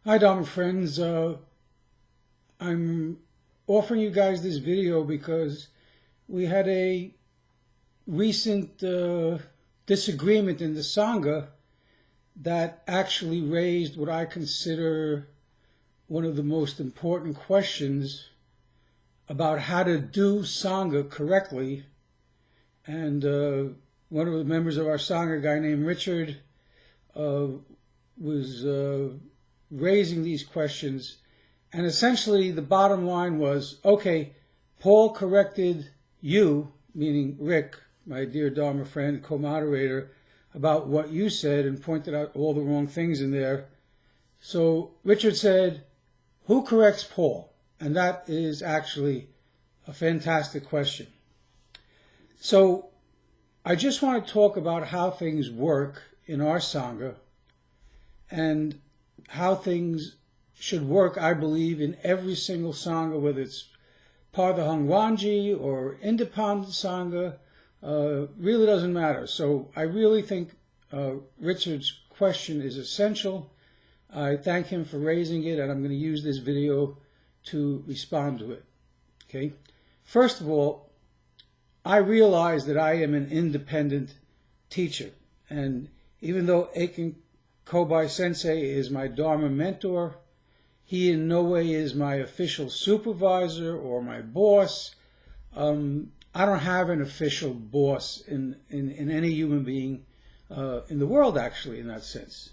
Hi Dharma friends, I'm offering you guys this video because we had a recent disagreement in the Sangha that actually raised what I consider one of the most important questions about how to do Sangha correctly. And one of the members of our Sangha, a guy named Richard, was raising these questions, and essentially the bottom line was, okay, Paul corrected you, meaning Rick, my dear Dharma friend, co-moderator, about what you said and pointed out all the wrong things in there. So Richard said, who corrects Paul? And that is actually a fantastic question. So I just want to talk about how things work in our Sangha and how things should work, I believe, in every single Sangha, whether it's Parthahang Wanji or Independent Sangha, really doesn't matter. So I really think Richard's question is essential. I thank him for raising it, and I'm going to use this video to respond to it. Okay. First of all, I realize that I am an independent teacher, and even though Eiken Kobai Sensei is my Dharma mentor, he in no way is my official supervisor or my boss. I don't have an official boss in any human being in the world, actually, in that sense.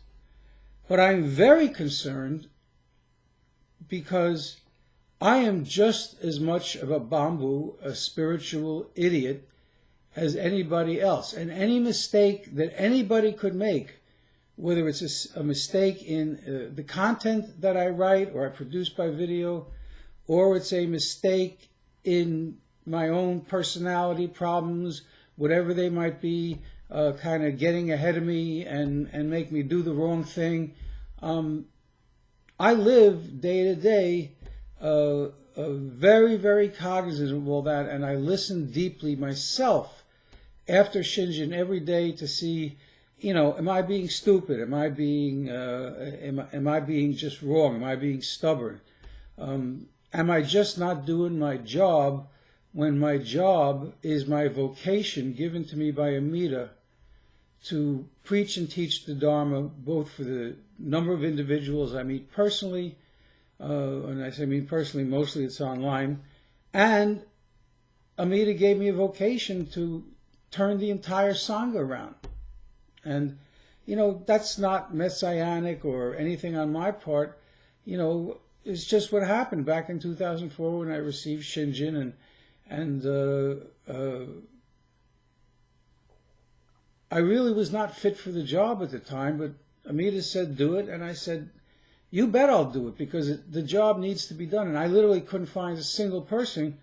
But I'm very concerned because I am just as much of a bamboo, a spiritual idiot, as anybody else. And any mistake that anybody could make, whether it's a mistake in the content that I write or I produce by video, or it's a mistake in my own personality problems, whatever they might be, kind of getting ahead of me and make me do the wrong thing. I live day to day very, very cognizant of all that, and I listen deeply myself after Shinjin every day to see, you know, am I being stupid? Am I being just wrong? Am I being stubborn? Am I just not doing my job when my job is my vocation given to me by Amida to preach and teach the Dharma, both for the number of individuals I meet personally, and I say meet personally, mostly it's online, and Amida gave me a vocation to turn the entire Sangha around. And, you know, that's not messianic or anything on my part. You know, it's just what happened back in 2004 when I received Shinjin, and I really was not fit for the job at the time, but Amida said, do it, and I said, you bet I'll do it, because the job needs to be done. And I literally couldn't find a single person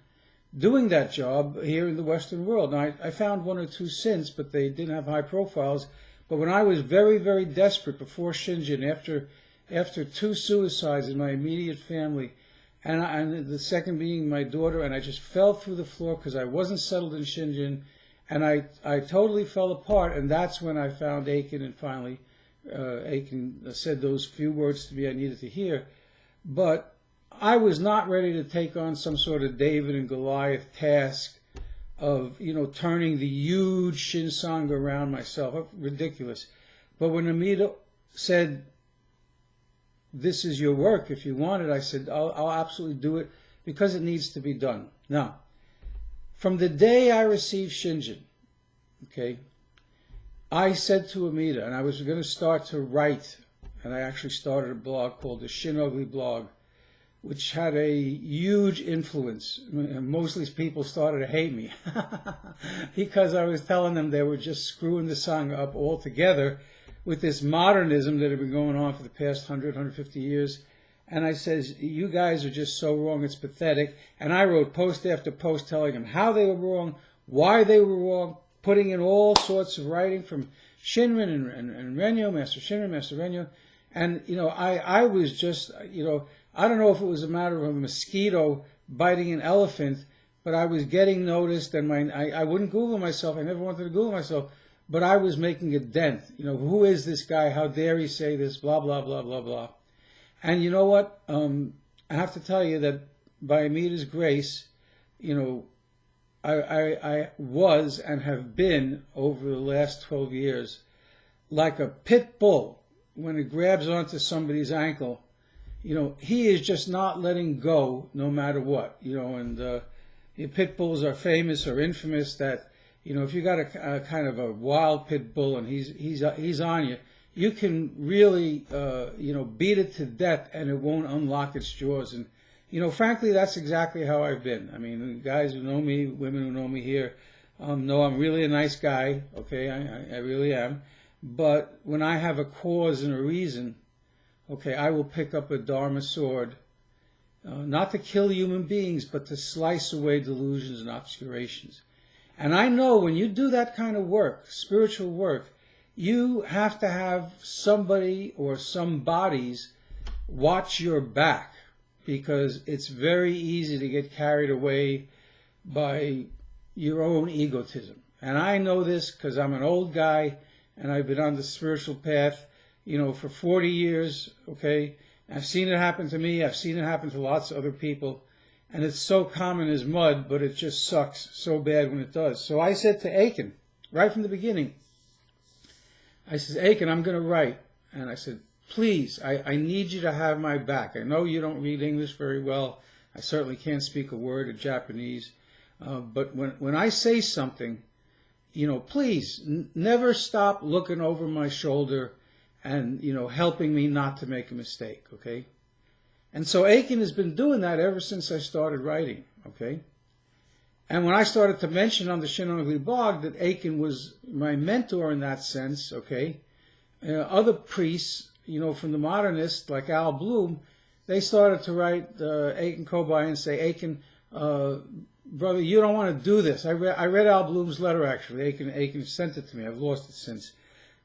doing that job here in the Western world. Now, I found one or two since, but they didn't have high profiles. But when I was very, very desperate before Shinjin, after two suicides in my immediate family, and the second being my daughter, and I just fell through the floor because I wasn't settled in Shinjin, and I totally fell apart, and that's when I found Eiken, and finally Eiken said those few words to me I needed to hear. But I was not ready to take on some sort of David and Goliath task of, you know, turning the huge Shin Sangha around myself. Ridiculous. But when Amida said, this is your work, if you want it, I said, I'll absolutely do it because it needs to be done. Now, from the day I received Shinjin, okay, I said to Amida, and I was going to start to write, and I actually started a blog called the Shin Ugly blog, which had a huge influence. Mostly people started to hate me because I was telling them they were just screwing the Sangha up altogether with this modernism that had been going on for the past 100, 150 years. And I says, you guys are just so wrong, it's pathetic. And I wrote post after post telling them how they were wrong, why they were wrong, putting in all sorts of writing from Shinrin and Renyo, Master Shinrin, Master Renyo. And, you know, I was just, you know, I don't know if it was a matter of a mosquito biting an elephant, but I was getting noticed, and I wouldn't Google myself. I never wanted to Google myself, but I was making a dent. You know, who is this guy? How dare he say this? Blah, blah, blah, blah, blah. And you know what? I have to tell you that by Amita's grace, you know, I was and have been over the last 12 years like a pit bull when it grabs onto somebody's ankle. You know, he is just not letting go no matter what. You know, and the pit bulls are famous or infamous that, you know, if you got a kind of a wild pit bull and he's on you, you can really, you know, beat it to death and it won't unlock its jaws. And, you know, frankly, that's exactly how I've been. I mean, guys who know me, women who know me here, know I'm really a nice guy. Okay, I really am. But when I have a cause and a reason, okay, I will pick up a Dharma sword, not to kill human beings, but to slice away delusions and obscurations. And I know when you do that kind of work, spiritual work, you have to have somebody or some bodies watch your back, because it's very easy to get carried away by your own egotism. And I know this because I'm an old guy and I've been on the spiritual path, you know, for 40 years, okay? I've seen it happen to me. I've seen it happen to lots of other people. And it's so common as mud, but it just sucks so bad when it does. So I said to Aiken, right from the beginning, I said, Aiken, I'm going to write. And I said, please, I need you to have my back. I know you don't read English very well. I certainly can't speak a word of Japanese. But when I say something, you know, please never stop looking over my shoulder and, you know, helping me not to make a mistake, okay? And so Aiken has been doing that ever since I started writing, okay? And when I started to mention on the Shinonogly blog that Aiken was my mentor in that sense, okay, other priests, you know, from the modernists, like Al Bloom, they started to write Aiken Kobai and say, Aiken, brother, you don't want to do this. I read Al Bloom's letter, actually. Aiken sent it to me. I've lost it since.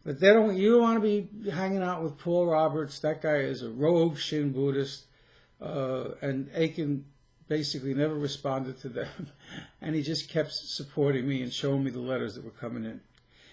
But you don't want to be hanging out with Paul Roberts. That guy is a rogue Shin Buddhist. And Aiken basically never responded to them. And he just kept supporting me and showing me the letters that were coming in.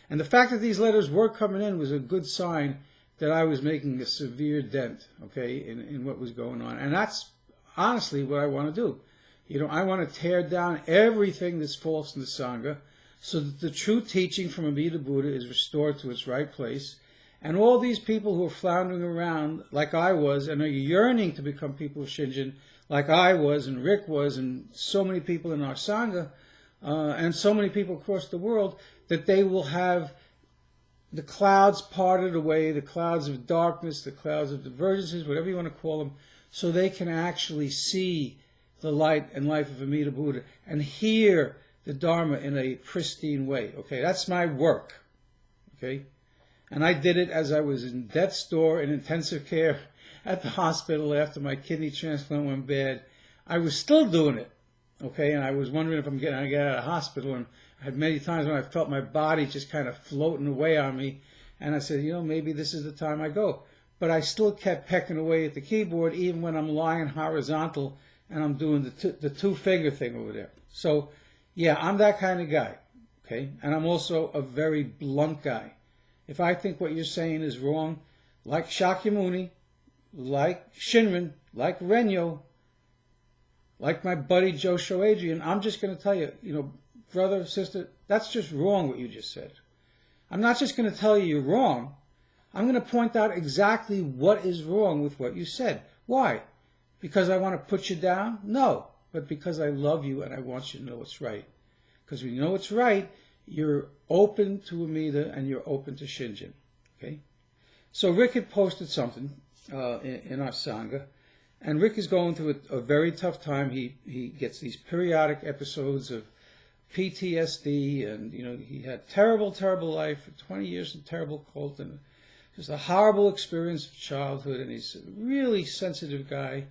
And the fact that these letters were coming in was a good sign that I was making a severe dent, okay, in what was going on. And that's honestly what I want to do. You know, I want to tear down everything that's false in the Sangha so that the true teaching from Amida Buddha is restored to its right place. And all these people who are floundering around like I was and are yearning to become people of Shinjin like I was and Rick was and so many people in our Sangha and so many people across the world, that they will have the clouds parted away, the clouds of darkness, the clouds of divergences, whatever you want to call them, so they can actually see the light and life of Amida Buddha and hear the Dharma in a pristine way. Okay, that's my work. Okay, and I did it as I was in death's door in intensive care at the hospital after my kidney transplant went bad. I was still doing it. Okay, and I was wondering if I'm going to get out of the hospital, and I had many times when I felt my body just kind of floating away on me, and I said, you know, maybe this is the time I go. But I still kept pecking away at the keyboard, even when I'm lying horizontal and I'm doing the two-finger thing over there. So, yeah, I'm that kind of guy, okay? And I'm also a very blunt guy. If I think what you're saying is wrong, like Shakyamuni, like Shinran, like Renyo, like my buddy Josho Adrian, I'm just going to tell you, you know, brother, sister, that's just wrong what you just said. I'm not just going to tell you you're wrong. I'm going to point out exactly what is wrong with what you said. Why? Because I want to put you down? No, but because I love you and I want you to know what's right. Because when you know what's right, you're open to Amida and you're open to Shinjin. Okay? So Rick had posted something in our Sangha, and Rick is going through a very tough time. He gets these periodic episodes of PTSD, and you know, he had terrible life for 20 years in terrible cult, and just a horrible experience of childhood. And he's a really sensitive guy,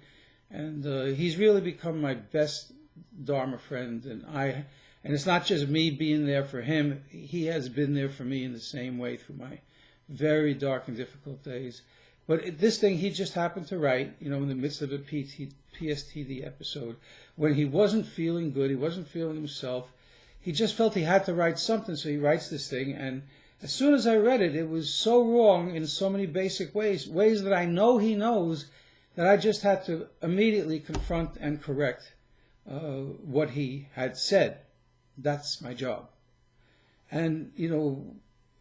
and he's really become my best Dharma friend. And it's not just me being there for him; he has been there for me in the same way through my very dark and difficult days. But this thing he just happened to write, you know, in the midst of a PSTD episode, when he wasn't feeling good, he wasn't feeling himself. He just felt he had to write something, so he writes this thing. And as soon as I read it, it was so wrong in so many basic ways that I know he knows that I just had to immediately confront and correct what he had said. That's my job. And,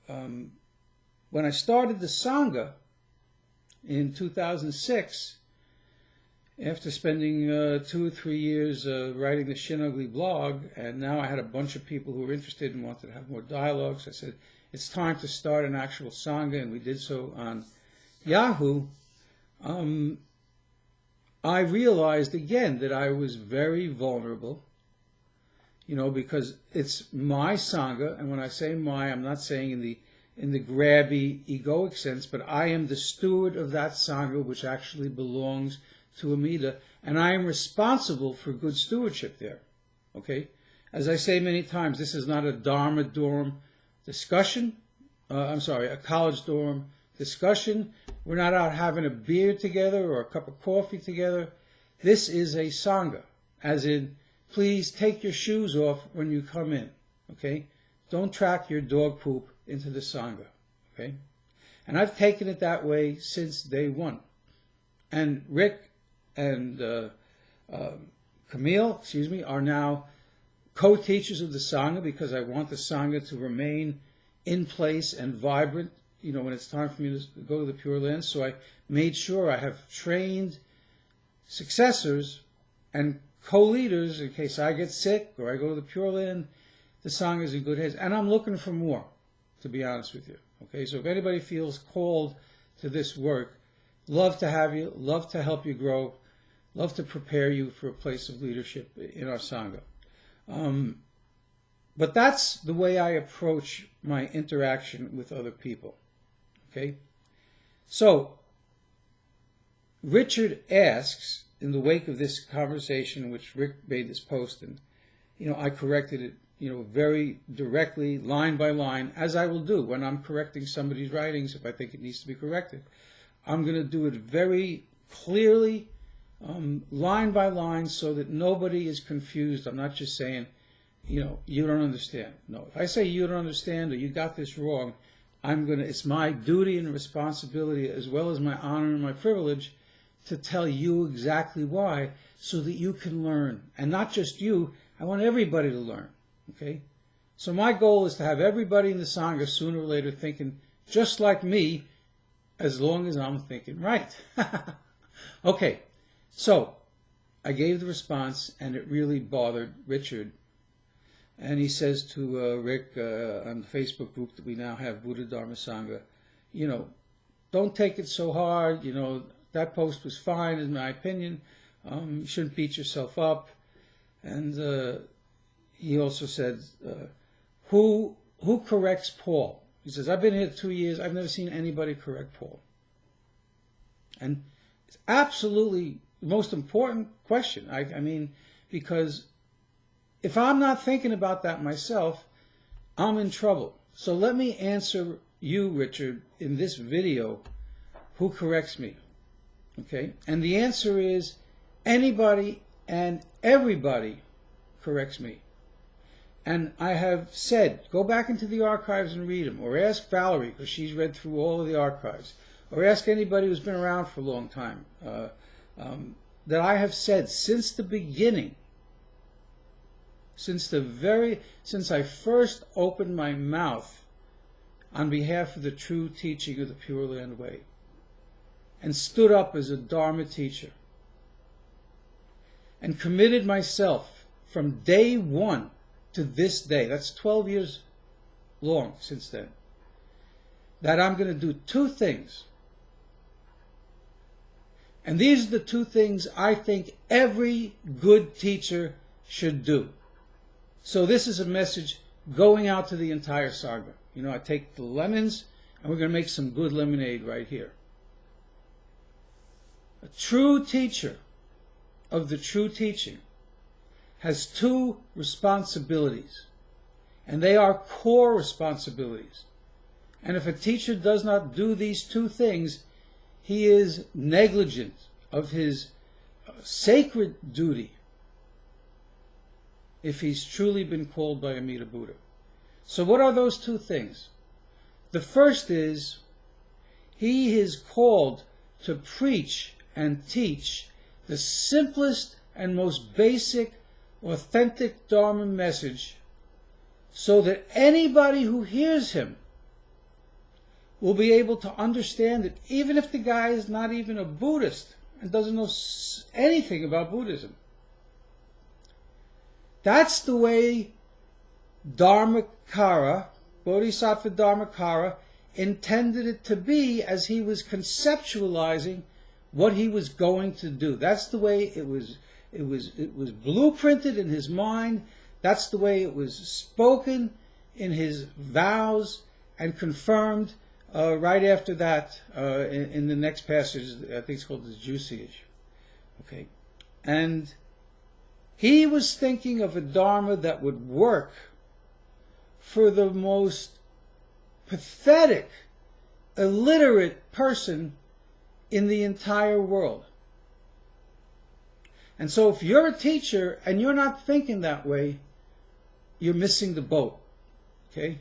when I started the Sangha in 2006, after spending 2 or 3 years writing the Shin Ugly blog, and now I had a bunch of people who were interested and wanted to have more dialogues, I said, it's time to start an actual Sangha, and we did so on Yahoo. I realized again that I was very vulnerable, because it's my Sangha, and when I say my, I'm not saying in the grabby, egoic sense, but I am the steward of that Sangha, which actually belongs to Amida, and I am responsible for good stewardship there. Okay? As I say many times, this is not a Dharma dorm discussion. A college dorm discussion. We're not out having a beer together or a cup of coffee together. This is a Sangha, as in, please take your shoes off when you come in. Okay? Don't track your dog poop into the Sangha. Okay? And I've taken it that way since day one. And Rick and Camille, are now co-teachers of the Sangha, because I want the Sangha to remain in place and vibrant, when it's time for me to go to the Pure Land. So I made sure I have trained successors and co-leaders in case I get sick or I go to the Pure Land. The Sangha is in good hands. And I'm looking for more, to be honest with you. Okay, so if anybody feels called to this work, love to have you, love to help you grow, love to prepare you for a place of leadership in our Sangha. But that's the way I approach my interaction with other people. Okay? So, Richard asks, in the wake of this conversation in which Rick made this post, and I corrected it, very directly, line by line, as I will do when I'm correcting somebody's writings if I think it needs to be corrected. I'm going to do it very clearly, line by line, so that nobody is confused. I'm not just saying, you don't understand. No, if I say you don't understand or you got this wrong, it's my duty and responsibility, as well as my honor and my privilege, to tell you exactly why, so that you can learn. And not just you, I want everybody to learn. Okay? So my goal is to have everybody in the Sangha sooner or later thinking just like me, as long as I'm thinking right. Okay, so I gave the response, and it really bothered Richard. And he says to Rick on the Facebook group that we now have, Buddha Dharma Sangha, don't take it so hard. That post was fine, in my opinion. You shouldn't beat yourself up. And he also said, who corrects Paul? He says, I've been here 2 years. I've never seen anybody correct Paul. And it's absolutely the most important question. I mean, because if I'm not thinking about that myself, I'm in trouble. So let me answer you, Richard, in this video, who corrects me. Okay? And the answer is anybody and everybody corrects me. And I have said, go back into the archives and read them, or ask Valerie, because she's read through all of the archives, or ask anybody who's been around for a long time, that I have said since the beginning, since I first opened my mouth on behalf of the true teaching of the Pure Land Way, and stood up as a Dharma teacher, and committed myself from day one to this day, that's 12 years long since then, that I'm going to do 2 things. And these are the 2 things I think every good teacher should do. So this is a message going out to the entire Sangha. I take the lemons, and we're going to make some good lemonade right here. A true teacher of the true teaching has 2 responsibilities, and they are core responsibilities. And if a teacher does not do these 2 things, he is negligent of his sacred duty if he's truly been called by Amida Buddha. So what are those 2 things? The first is, he is called to preach and teach the simplest and most basic, authentic Dharma message so that anybody who hears him will be able to understand it, even if the guy is not even a Buddhist and doesn't know anything about Buddhism. That's the way Dharmakara, Bodhisattva Dharmakara, intended it to be as he was conceptualizing what he was going to do. That's the way it was blueprinted in his mind. That's the way it was spoken in his vows and confirmed right after that in the next passage. I think it's called the Juicy. Okay, and he was thinking of a Dharma that would work for the most pathetic, illiterate person in the entire world. And so if you're a teacher and you're not thinking that way, you're missing the boat. Okay?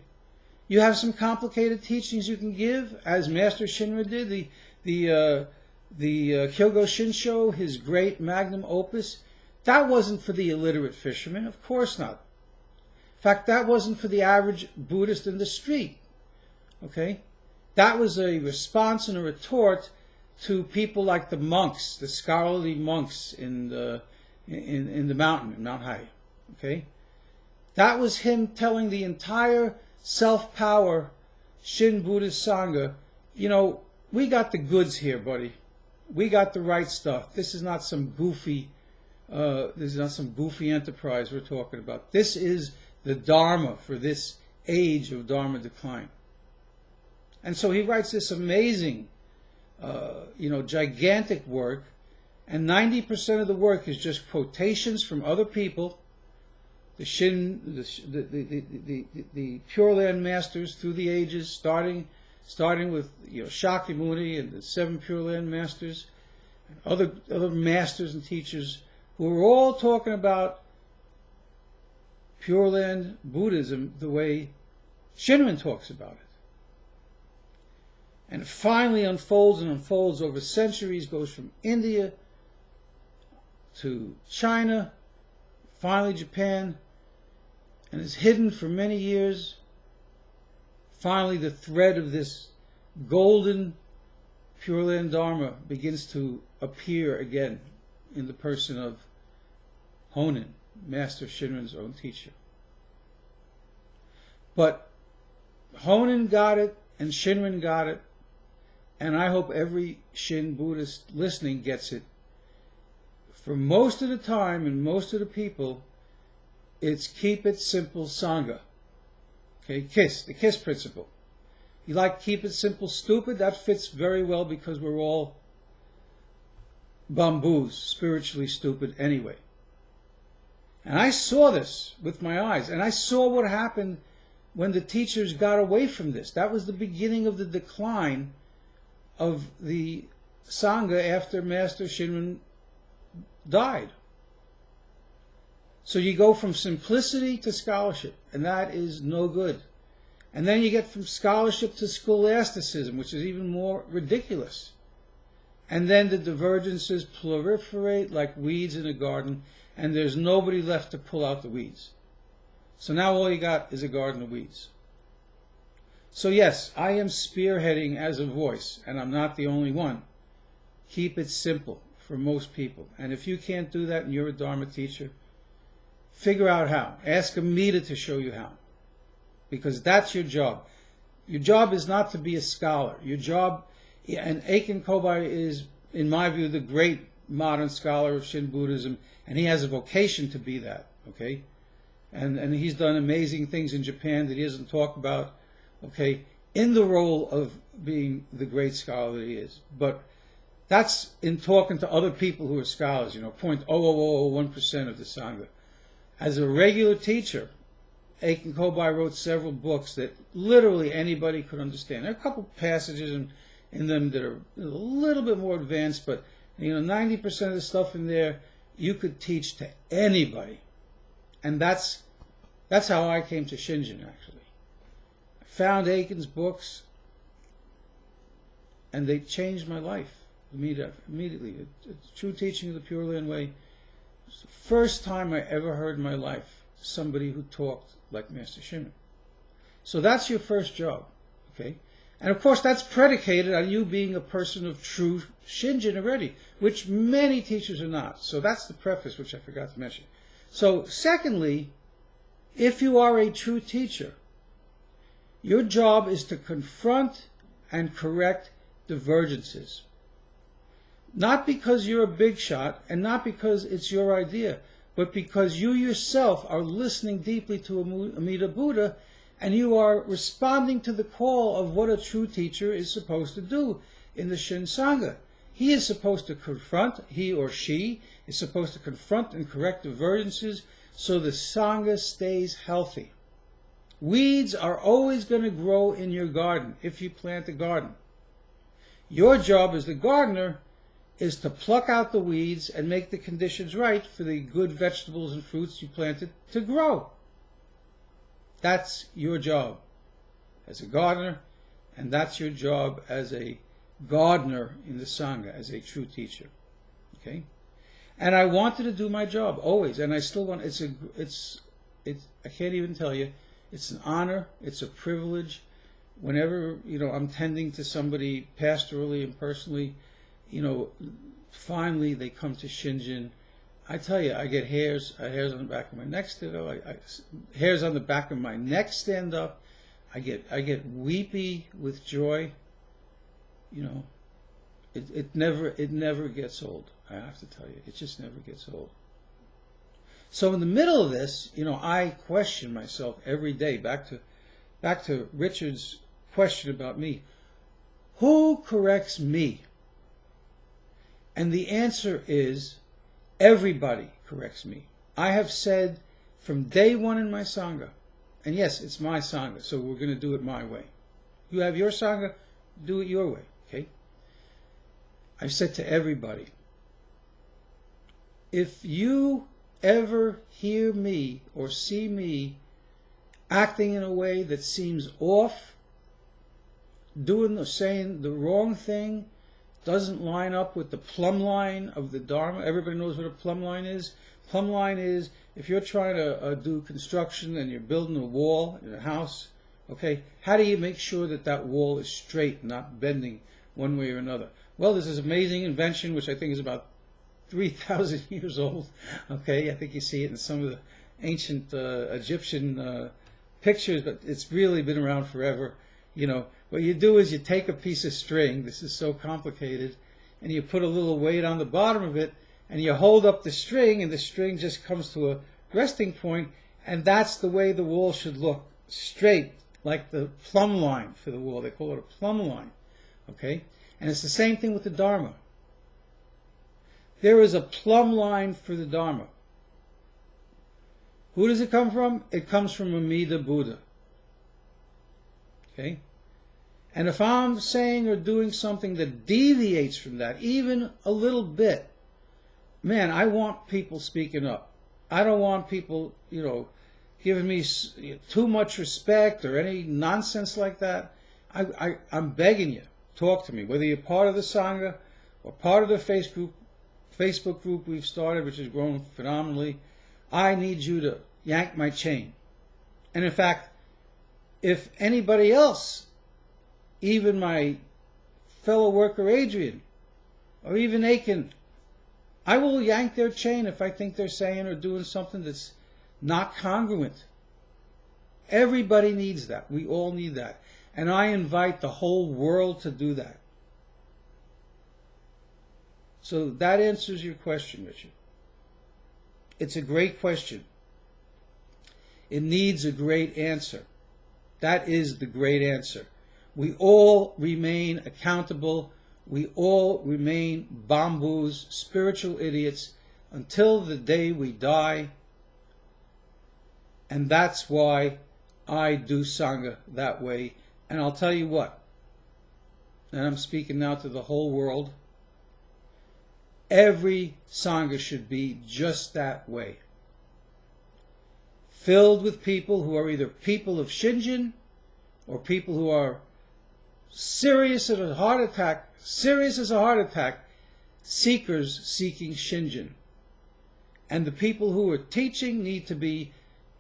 You have some complicated teachings you can give, as Master Shinra did. The Kyogo Shinsho, his great magnum opus, that wasn't for the illiterate fisherman. Of course not. In fact, that wasn't for the average Buddhist in the street. Okay? That was a response and a retort to people like the monks, the scholarly monks in the mountain, in Mount Hai. Okay? That was him telling the entire self-power Shin Buddhist Sangha, you know, we got the goods here, buddy. We got the right stuff. This is not some goofy enterprise we're talking about. This is the Dharma for this age of Dharma decline. And so he writes this amazing, gigantic work, and 90% of the work is just quotations from other people, the Pure Land masters through the ages, starting with Shakyamuni and the 7 Pure Land masters, and other masters and teachers who are all talking about Pure Land Buddhism the way Shinran talks about it. And it finally unfolds and unfolds over centuries, goes from India to China, finally Japan, and is hidden for many years. Finally, the thread of this golden Pure Land Dharma begins to appear again in the person of Honen, Master Shinran's own teacher. But Honen got it, and Shinran got it, and I hope every Shin Buddhist listening gets it. For most of the time and most of the people, it's keep it simple Sangha. Okay, the KISS principle. You like keep it simple stupid? That fits very well because we're all bamboos, spiritually stupid anyway. And I saw this with my eyes, and I saw what happened when the teachers got away from this. That was the beginning of the decline of the Sangha after Master Shinran died. So you go from simplicity to scholarship, and that is no good. And then you get from scholarship to scholasticism, which is even more ridiculous. And then the divergences proliferate like weeds in a garden, and there's nobody left to pull out the weeds. So now all you got is a garden of weeds. So yes, I am spearheading as a voice, and I'm not the only one. Keep it simple for most people. And if you can't do that and you're a Dharma teacher, figure out how. Ask Amida to show you how. Because that's your job. Your job is not to be a scholar. Your job, and Eiken Kobai is, in my view, the great modern scholar of Shin Buddhism, and he has a vocation to be that, okay? And he's done amazing things in Japan that he doesn't talk about, okay, in the role of being the great scholar that he is. But that's in talking to other people who are scholars, 0.0001% of the Sangha. As a regular teacher, Eiken Kobai wrote several books that literally anybody could understand. There are a couple passages in them that are a little bit more advanced, but 90% of the stuff in there you could teach to anybody. And that's how I came to Shinjin, actually. I found Eiken's books, and they changed my life. Immediately. The true teaching of the Pure Land Way. It's the first time I ever heard in my life somebody who talked like Master Shimon. So that's your first job, okay? And of course that's predicated on you being a person of true Shinjin already, which many teachers are not. So that's the preface, which I forgot to mention. So secondly, if you are a true teacher, your job is to confront and correct divergences. Not because you're a big shot and not because it's your idea, but because you yourself are listening deeply to Amida Buddha and you are responding to the call of what a true teacher is supposed to do in the Shin Sangha. He is supposed to confront, he or she is supposed to confront and correct divergences so the Sangha stays healthy. Weeds are always going to grow in your garden if you plant a garden. Your job as the gardener is to pluck out the weeds and make the conditions right for the good vegetables and fruits you planted to grow. That's your job as a gardener, and that's your job as a gardener in the Sangha, as a true teacher. Okay? And I wanted to do my job always, and I still want. I can't even tell you. It's an honor. It's a privilege. Whenever I'm tending to somebody pastorally and personally, finally they come to Shinjin. I tell you, I get hairs on the back of my neck hairs on the back of my neck stand up. I get weepy with joy. It never gets old. I have to tell you, it just never gets old. So in the middle of this, I question myself every day. Back to Richard's question about me. Who corrects me? And the answer is everybody corrects me. I have said from day one in my Sangha, and yes, it's my Sangha, so we're going to do it my way. You have your Sangha, do it your way, okay? I've said to everybody, if you ever hear me or see me acting in a way that seems off, doing or saying the wrong thing, doesn't line up with the plumb line of the Dharma. Everybody knows what a plumb line is. Plumb line is if you're trying to do construction and you're building a wall in a house, okay, how do you make sure that that wall is straight, not bending one way or another? Well, there's this amazing invention, which I think is about 3,000 years old. Okay, I think you see it in some of the ancient Egyptian pictures, but it's really been around forever. What you do is you take a piece of string, this is so complicated, and you put a little weight on the bottom of it, and you hold up the string, and the string just comes to a resting point, and that's the way the wall should look, straight, like the plumb line for the wall. They call it a plumb line, okay? And it's the same thing with the Dharma. There is a plumb line for the Dharma. Who does it come from? It comes from Amida Buddha. Okay? And if I'm saying or doing something that deviates from that, even a little bit, man, I want people speaking up. I don't want people, giving me too much respect or any nonsense like that. I'm begging you, talk to me. Whether you're part of the Sangha or part of the Facebook group we've started, which has grown phenomenally, I need you to yank my chain. And in fact, if anybody else, even my fellow worker Adrian, or even Aiken, I will yank their chain if I think they're saying or doing something that's not congruent. Everybody needs that. We all need that. And I invite the whole world to do that. So that answers your question, Richard. It's a great question. It needs a great answer. That is the great answer. We all remain accountable. We all remain bamboos, spiritual idiots, until the day we die. And that's why I do Sangha that way. And I'll tell you what, and I'm speaking now to the whole world, every Sangha should be just that way. Filled with people who are either people of Shinjin or people who are serious as a heart attack, seekers seeking Shinjin. And the people who are teaching need to be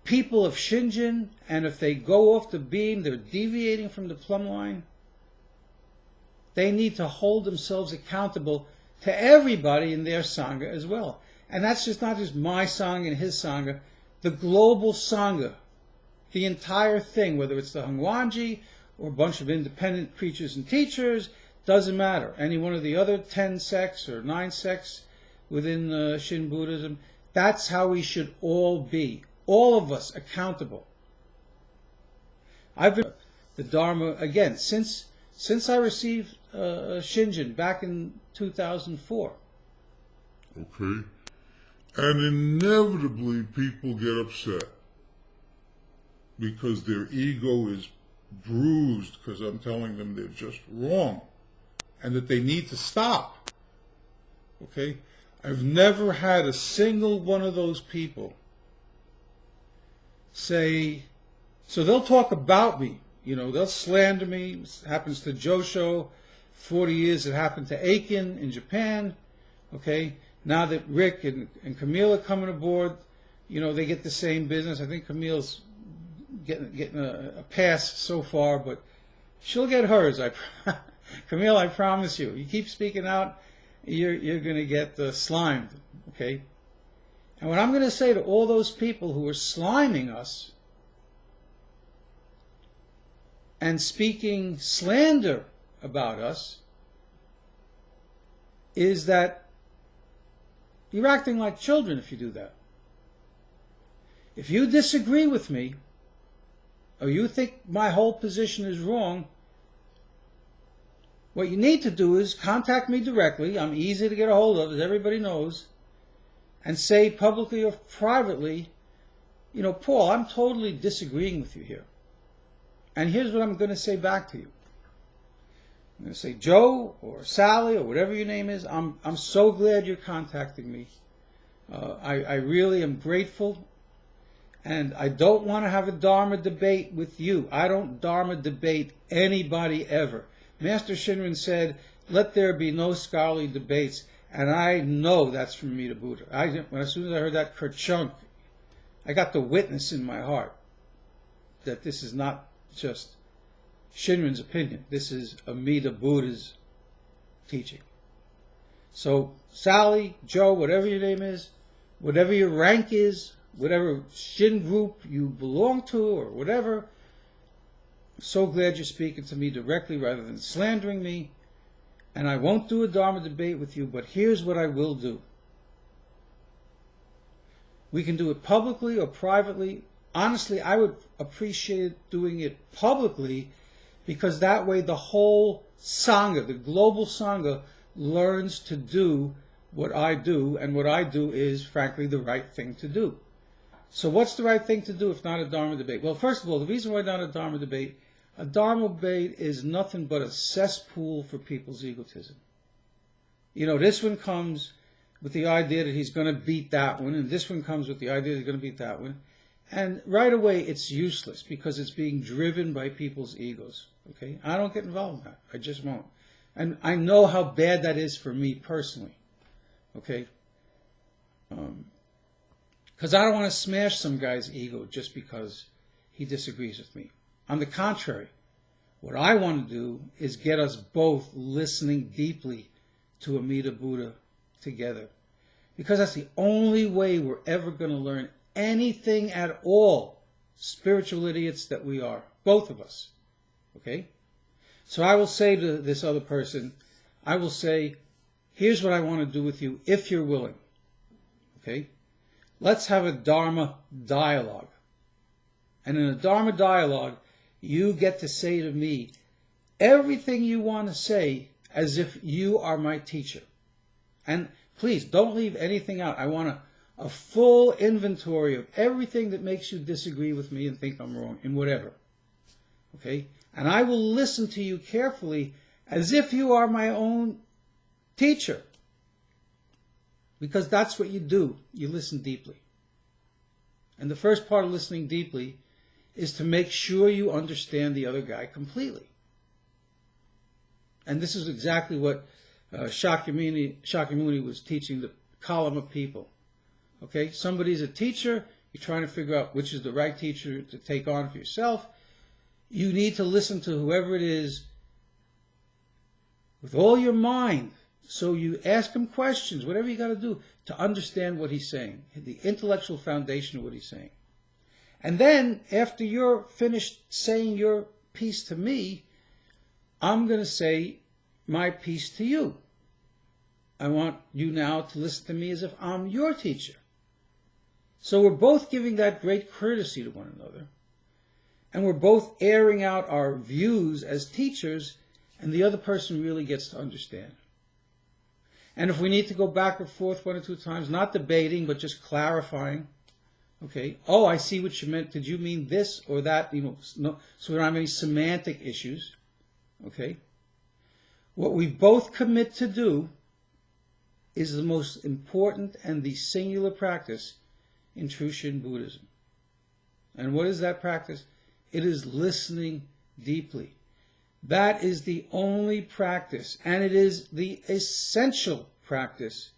people of Shinjin, and if they go off the beam, they're deviating from the plumb line. They need to hold themselves accountable to everybody in their Sangha as well. And that's just not just my Sangha and his Sangha, the global Sangha, the entire thing, whether it's the Hongwanji or a bunch of independent preachers and teachers, doesn't matter. Any one of the other 10 sects or 9 sects within Shin Buddhism, that's how we should all be. All of us accountable. I've been the Dharma, again, since I received Shinjin back in 2004. Okay. And inevitably people get upset because their ego is bruised because I'm telling them they're just wrong and that they need to stop. Okay? I've never had a single one of those people say, so they'll talk about me, they'll slander me. It happens to Josho, 40 years it happened to Aiken in Japan. Okay? Now that Rick and Camille are coming aboard, they get the same business. I think Camille's getting a pass so far, but she'll get hers. Camille, I promise you. You keep speaking out, you're going to get slimed. Okay? And what I'm going to say to all those people who are sliming us and speaking slander about us is that you're acting like children if you do that. If you disagree with me, or you think my whole position is wrong, what you need to do is contact me directly. I'm easy to get a hold of, as everybody knows, and say publicly or privately, Paul, I'm totally disagreeing with you here. And here's what I'm going to say back to you. I'm going to say, Joe or Sally or whatever your name is, I'm so glad you're contacting me. I really am grateful. And I don't want to have a Dharma debate with you. I don't Dharma debate anybody ever. Master Shinran said, let there be no scholarly debates. And I know that's from Amida Buddha. As soon as I heard that kerchunk, I got the witness in my heart that this is not just Shinran's opinion. This is Amida Buddha's teaching. So, Sally, Joe, whatever your name is, whatever your rank is, whatever Shin group you belong to or whatever, I'm so glad you're speaking to me directly rather than slandering me. And I won't do a Dharma debate with you, but here's what I will do. We can do it publicly or privately. Honestly, I would appreciate doing it publicly because that way the whole Sangha, the global Sangha, learns to do what I do, and what I do is, frankly, the right thing to do. So what's the right thing to do if not a Dharma debate? Well, first of all, the reason why not a Dharma debate is nothing but a cesspool for people's egotism. This one comes with the idea that he's going to beat that one, and this one comes with the idea that he's going to beat that one. And right away, it's useless because it's being driven by people's egos. Okay? I don't get involved in that. I just won't. And I know how bad that is for me personally. Okay? Because I don't want to smash some guy's ego just because he disagrees with me. On the contrary, what I want to do is get us both listening deeply to Amida Buddha together. Because that's the only way we're ever going to learn anything at all, spiritual idiots that we are, both of us. Okay? So I will say to this other person, I will say, here's what I want to do with you if you're willing. Okay? Let's have a Dharma dialogue. And in a Dharma dialogue, you get to say to me everything you want to say as if you are my teacher. And please, don't leave anything out. I want a full inventory of everything that makes you disagree with me and think I'm wrong in whatever. Okay? And I will listen to you carefully as if you are my own teacher. Because that's what you do. You listen deeply. And the first part of listening deeply is to make sure you understand the other guy completely. And this is exactly what Shakyamuni was teaching the column of people. Okay, somebody's a teacher, you're trying to figure out which is the right teacher to take on for yourself. You need to listen to whoever it is with all your mind. So you ask him questions, whatever you got to do to understand what he's saying, the intellectual foundation of what he's saying. And then after you're finished saying your piece to me, I'm going to say my piece to you. I want you now to listen to me as if I'm your teacher. So we're both giving that great courtesy to one another. And we're both airing out our views as teachers, and the other person really gets to understand. And if we need to go back and forth one or two times, not debating, but just clarifying, okay, oh, I see what you meant. Did you mean this or that? You know, no, so we don't have any semantic issues, okay? What we both commit to do is the most important and the singular practice in true Shin Buddhism. And what is that practice? It is listening deeply. That is the only practice, and it is the essential practice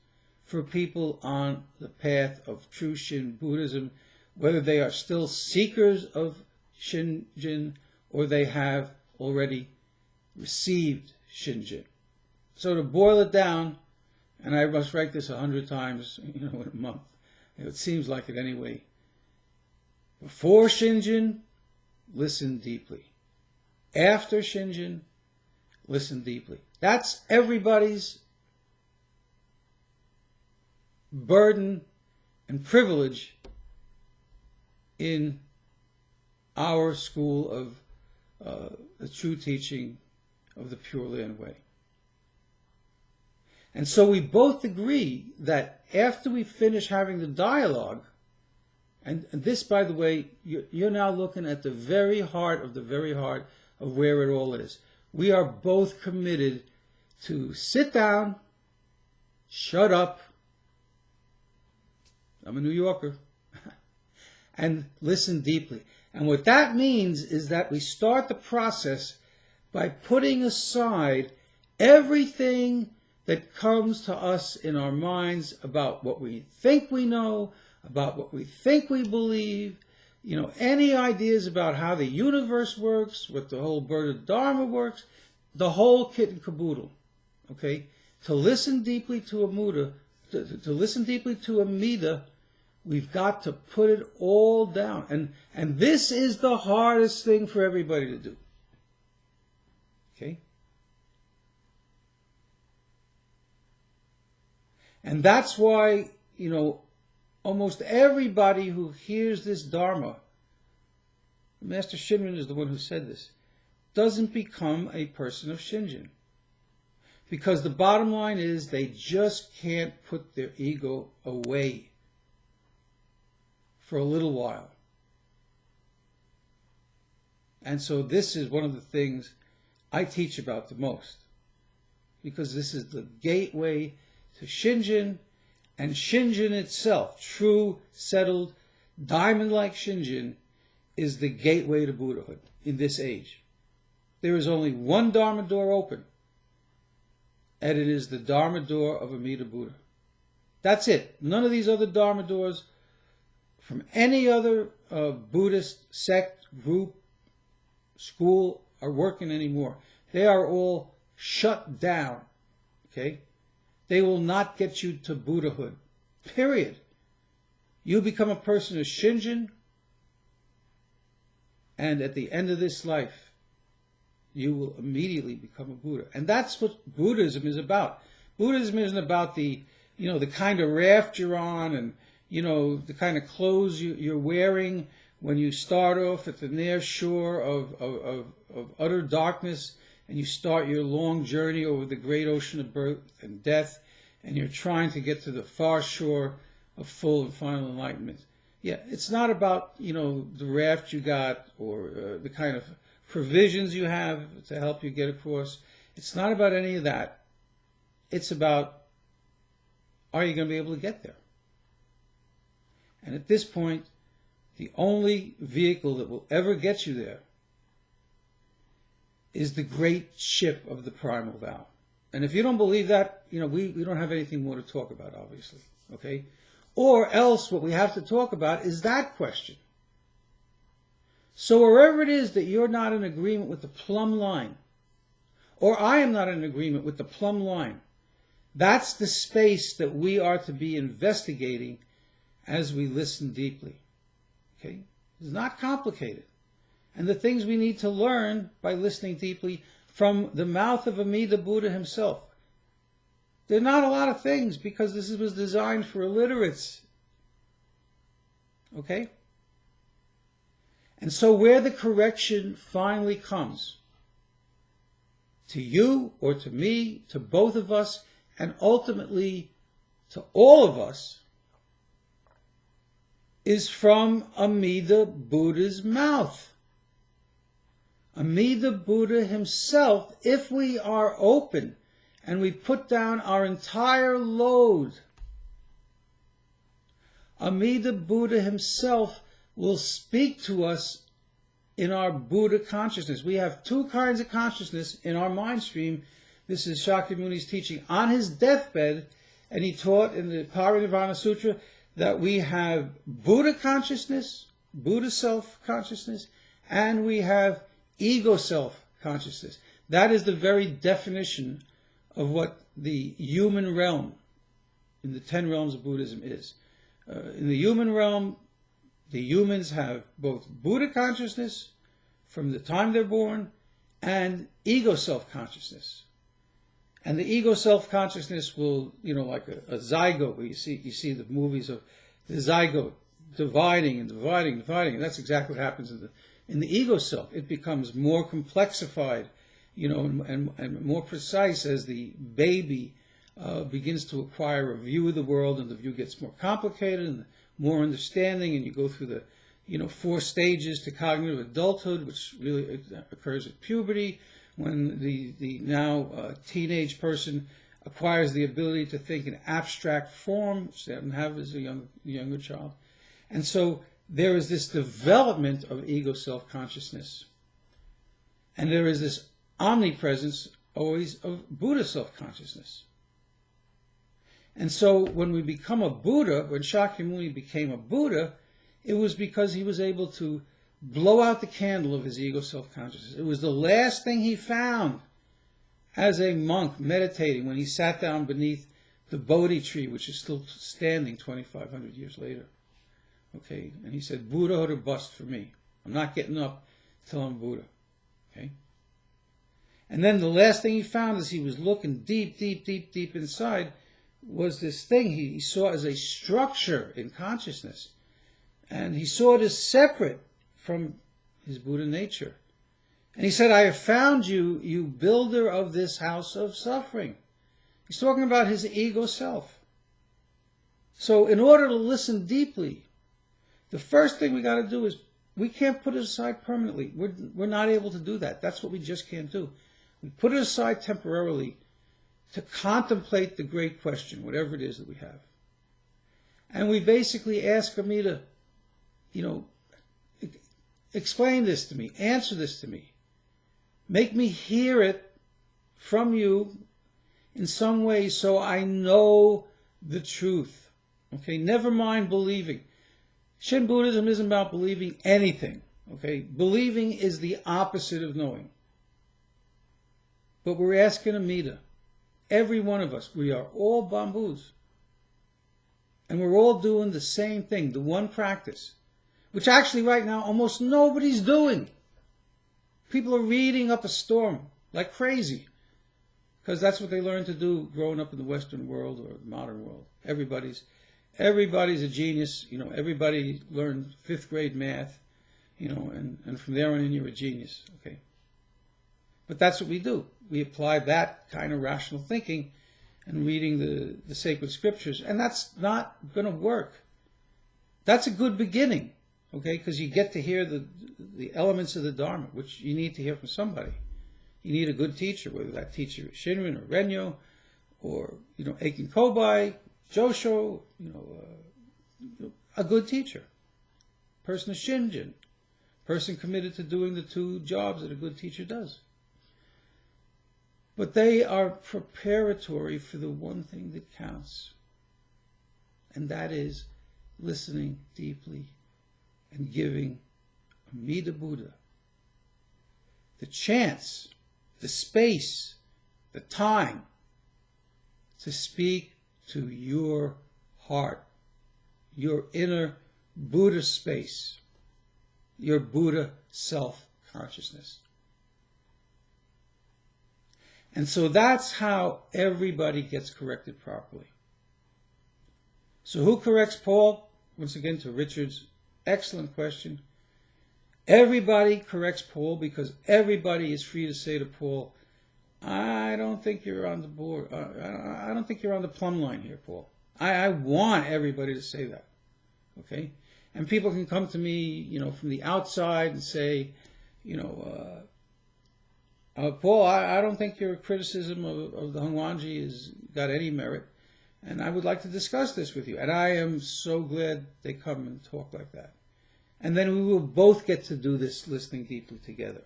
for people on the path of true Shin Buddhism, whether they are still seekers of Shinjin or they have already received Shinjin. So to boil it down, and I must write this 100 times, in a month. It seems like it anyway. Before Shinjin, listen deeply. After Shinjin, listen deeply. That's everybody's burden and privilege in our school of the true teaching of the Pure Land Way. And so we both agree that after we finish having the dialogue, and this, by the way, you're now looking at the very heart of where it all is. We are both committed to sit down, shut up, I'm a New Yorker, and listen deeply. And what that means is that we start the process by putting aside everything that comes to us in our minds about what we think we know, about what we think we believe, any ideas about how the universe works, what the whole Buddha Dharma works, the whole kit and caboodle, okay? To listen deeply to a Buddha, to listen deeply to a Mida, we've got to put it all down. And this is the hardest thing for everybody to do, okay? And that's why, almost everybody who hears this Dharma, Master Shinran is the one who said this, doesn't become a person of Shinjin. Because the bottom line is they just can't put their ego away for a little while. And so this is one of the things I teach about the most. Because this is the gateway to Shinjin, and Shinjin itself, true, settled, diamond-like Shinjin, is the gateway to Buddhahood in this age. There is only one Dharma door open, and it is the Dharma door of Amida Buddha. That's it. None of these other Dharma doors from any other Buddhist sect, group, school are working anymore. They are all shut down, okay? They will not get you to Buddhahood, period. You become a person of Shinjin, and at the end of this life, you will immediately become a Buddha. And that's what Buddhism is about. Buddhism isn't about the kind of raft you're on and, the kind of clothes you're wearing when you start off at the near shore of utter darkness and you start your long journey over the great ocean of birth and death, and you're trying to get to the far shore of full and final enlightenment. Yeah, it's not about, the raft you got or the kind of provisions you have to help you get across. It's not about any of that. It's about, are you going to be able to get there? And at this point, the only vehicle that will ever get you there is the great ship of the primal vow. And if you don't believe that, we don't have anything more to talk about, obviously. Okay? Or else what we have to talk about is that question. So wherever it is that you're not in agreement with the plumb line, or I am not in agreement with the plumb line, that's the space that we are to be investigating as we listen deeply. Okay? It's not complicated. And the things we need to learn by listening deeply from the mouth of Amida Buddha himself. They're not a lot of things because this was designed for illiterates. Okay? And so where the correction finally comes, to you or to me, to both of us, and ultimately to all of us, is from Amida Buddha's mouth. Amida Buddha himself, if we are open and we put down our entire load, Amida Buddha himself will speak to us in our Buddha consciousness. We have two kinds of consciousness in our mind stream. This is Shakyamuni's teaching on his deathbed, and he taught in the Parinirvana Sutra that we have Buddha consciousness, Buddha self-consciousness, and we have ego self-consciousness. That is the very definition of what the human realm in the 10 realms of Buddhism is. In the human realm, the humans have both Buddha consciousness from the time they're born and ego self-consciousness. And the ego self-consciousness will, like a zygote, where you see the movies of the zygote dividing and dividing and dividing. And that's exactly what happens in the ego self. It becomes more complexified, and more precise as the baby begins to acquire a view of the world, and the view gets more complicated and more understanding, and you go through the 4 stages to cognitive adulthood, which really occurs at puberty, when the now teenage person acquires the ability to think in abstract form, which they didn't have as a younger child. And so there is this development of ego self-consciousness. And there is this omnipresence always of Buddha self-consciousness. And so when we become a Buddha, when Shakyamuni became a Buddha, it was because he was able to blow out the candle of his ego self-consciousness. It was the last thing he found as a monk meditating when he sat down beneath the Bodhi tree, which is still standing 2,500 years later. Okay, and he said, Buddhahood or bust for me. I'm not getting up till I'm Buddha. Okay? And then the last thing he found as he was looking deep, deep, deep, deep inside was this thing he saw as a structure in consciousness. And he saw it as separate from his Buddha nature. And he said, I have found you, you builder of this house of suffering. He's talking about his ego self. So in order to listen deeply, the first thing we got to do is, we can't put it aside permanently. We're not able to do that. That's what we just can't do. We put it aside temporarily to contemplate the great question, whatever it is that we have. And we basically ask Amida, explain this to me, answer this to me. Make me hear it from you in some way so I know the truth. Okay, never mind believing. Shin Buddhism isn't about believing anything. Okay, believing is the opposite of knowing. But we're asking Amida, every one of us, we are all bamboos. And we're all doing the same thing, the one practice, which actually right now almost nobody's doing. People are reading up a storm like crazy because that's what they learned to do growing up in the Western world or the modern world. Everybody's a genius. Everybody learned 5th grade math, and from there on in you're a genius. Okay. But that's what we do. We apply that kind of rational thinking and reading the sacred scriptures, and that's not going to work. That's a good beginning, okay, because you get to hear the elements of the Dharma, which you need to hear from somebody. You need a good teacher, whether that teacher is Shinrin or Renyo, or Eiken Kobai, Josho, a good teacher. Person of Shinjin, person committed to doing the 2 jobs that a good teacher does. But they are preparatory for the one thing that counts. And that is listening deeply and giving Amida Buddha the chance, the space, the time to speak to your heart, your inner Buddha space, your Buddha self-consciousness. And so that's how everybody gets corrected properly. So who corrects Paul? Once again, to Richard's excellent question. Everybody corrects Paul because everybody is free to say to Paul, I don't think you're on the board. I don't think you're on the plumb line here, Paul. I want everybody to say that. Okay? And people can come to me, from the outside and say, Paul, I don't think your criticism of the Hongwanji has got any merit, and I would like to discuss this with you. And I am so glad they come and talk like that. And then we will both get to do this listening deeply together.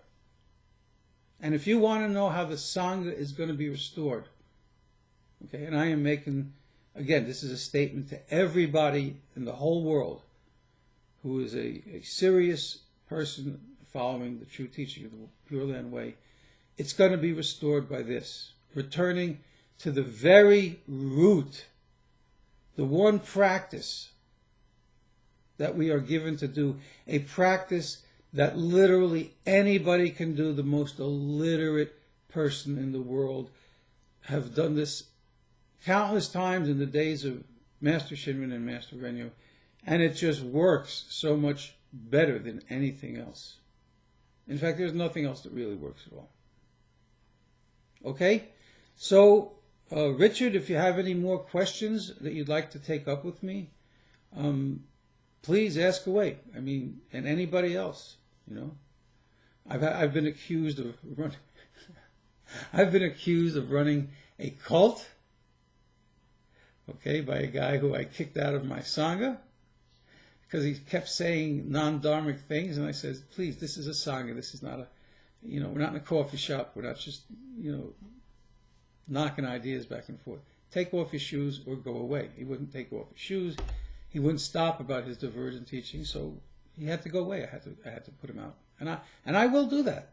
And if you want to know how the Sangha is going to be restored, okay, and I am making, again, this is a statement to everybody in the whole world who is a serious person following the true teaching of the Pure Land Way, it's going to be restored by this, returning to the very root, the one practice that we are given to do, a practice that literally anybody can do. The most illiterate person in the world have done this countless times in the days of Master Shinran and Master Renyo, and it just works so much better than anything else. In fact, there's nothing else that really works at all. Okay? So, Richard, if you have any more questions that you'd like to take up with me, please ask away. I mean, and anybody else, I've been accused of running. I've been accused of running a cult, okay, by a guy who I kicked out of my Sangha because he kept saying non-dharmic things, and I said, please, this is a Sangha. This is not a, we're not in a coffee shop. We're not just, knocking ideas back and forth. Take off your shoes or go away. He wouldn't take off his shoes. He wouldn't stop about his divergent teaching, so he had to go away. I had to put him out, and I will do that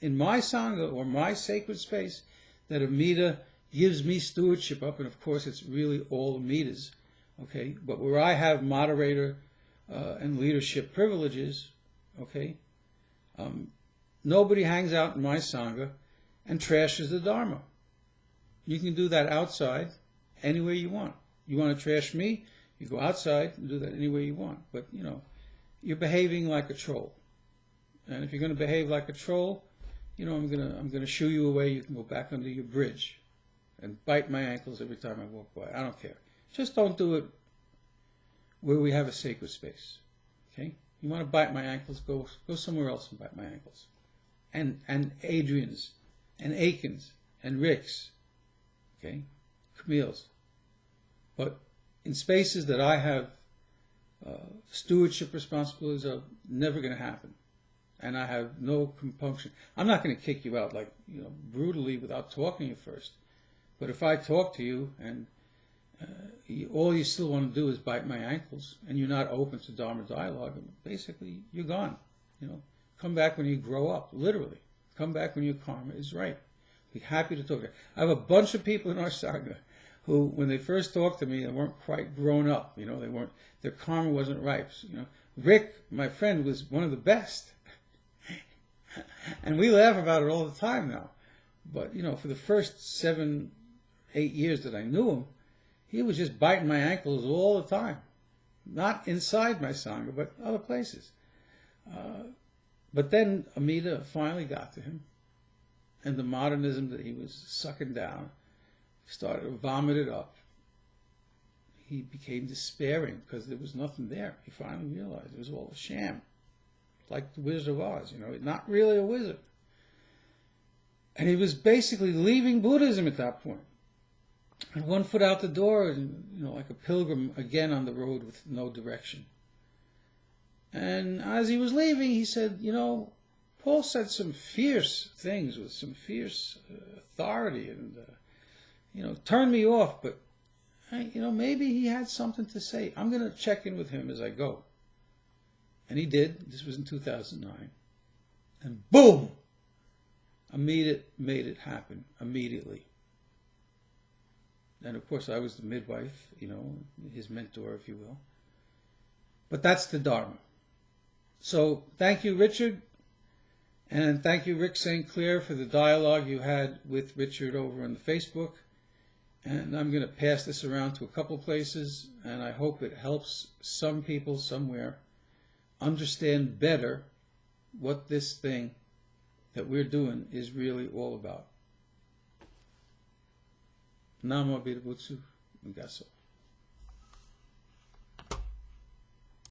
in my Sangha or my sacred space that Amida gives me stewardship up, and of course it's really all Amida's, okay. But where I have moderator and leadership privileges, okay, nobody hangs out in my Sangha and trashes the Dharma. You can do that outside, anywhere you want. You want to trash me? You go outside and do that anywhere you want. But, you're behaving like a troll. And if you're going to behave like a troll, I'm going to shoo you away. You can go back under your bridge and bite my ankles every time I walk by. I don't care. Just don't do it where we have a sacred space. Okay? You want to bite my ankles? Go somewhere else and bite my ankles. And Adrian's, and Aiken's, and Rick's, okay, Camille's. But in spaces that I have stewardship responsibilities are never going to happen. And I have no compunction. I'm not going to kick you out brutally without talking to you first. But if I talk to you and all you still want to do is bite my ankles and you're not open to Dharma dialogue, basically you're gone. Come back when you grow up, literally. Come back when your karma is right. Be happy to talk to you. I have a bunch of people in our Sangha who, when they first talked to me, they weren't quite grown up. Their karma wasn't ripe. Rick, my friend, was one of the best. And we laugh about it all the time now. But, for the first 7-8 years that I knew him, he was just biting my ankles all the time. Not inside my Sangha, but other places. But then Amida finally got to him. And the modernism that he was sucking down started to vomit it up. He became despairing because there was nothing there. He finally realized it was all a sham. Like the Wizard of Oz, not really a wizard. And he was basically leaving Buddhism at that point. And one foot out the door, and, like a pilgrim again on the road with no direction. And as he was leaving, he said, Paul said some fierce things with some fierce authority and, turned me off, but, maybe he had something to say. I'm going to check in with him as I go. And he did. This was in 2009. And boom! Amita made it happen immediately. And of course I was the midwife, his mentor, if you will. But that's the Dharma. So thank you, Richard. And thank you, Rick St. Clair, for the dialogue you had with Richard over on the Facebook. And I'm going to pass this around to a couple places, and I hope it helps some people somewhere understand better what this thing that we're doing is really all about. Namo Buddha Butsu Ngaso.